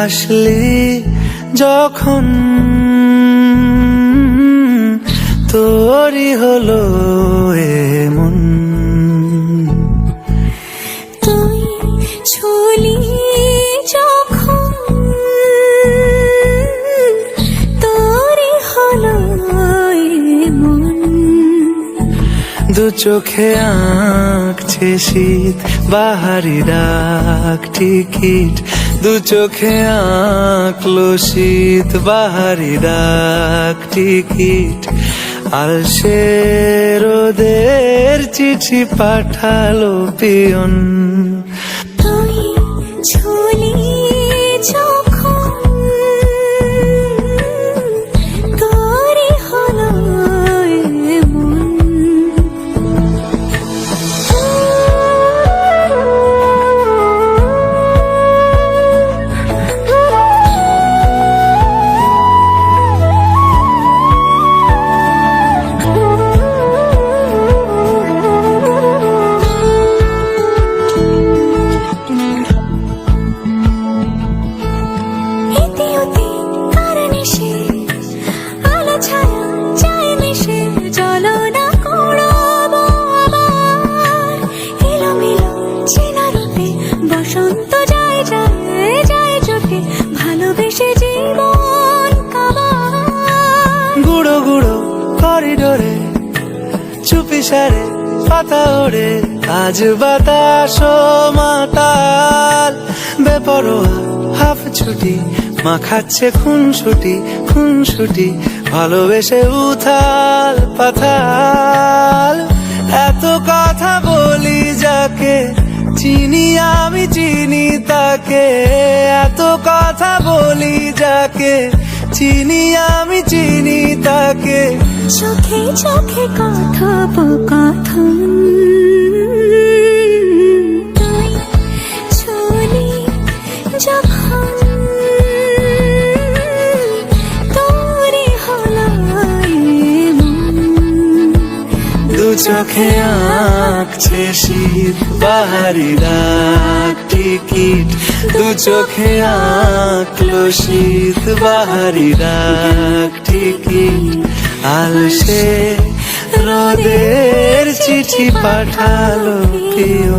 আসলি যখন তোরই হলো এমন। তুই ছুলি যখন তোরই হলো এমন। দু চোখে আঁকছে শীত বাহারি ডাক টিকিট, দু চোখে আঁকলো শীত বাহারি ডাক টিকিট। আলসে রোদের চিঠি পাঠালো পিয়ন। তুই ছুলি যখন তোরই হলো এমন। বসন্ত যায় যায় যায় চোখে ভালোবেসে জীবন কাবার। গুঁড়ো গুঁড়ো করিডোরে চুপি সারে পাতা ওড়ে, আজ বাতাস মাতাল বেপরোয়া হাফ ছুটি মাখাচ্ছে খুনসুটি খুনসুটি, ভালোবেসে উথাল পাথাল। এত কথা বলি যাকে চিনি আমি চিনি তাকে, এত কথা বলি যাকে চিনি আমি চিনি তাকে। চোখে চোখে কথোপকথন, তুই ছুলি যখন তোরই হলো এমন। দু চোখে আঁকছে শীত বাহারি ডাক টিকিট, দু চোখে আঁকলো শীত বাহারি ডাক টিকিট। আলসে রোদের চিঠি পাঠালো পিয়ন।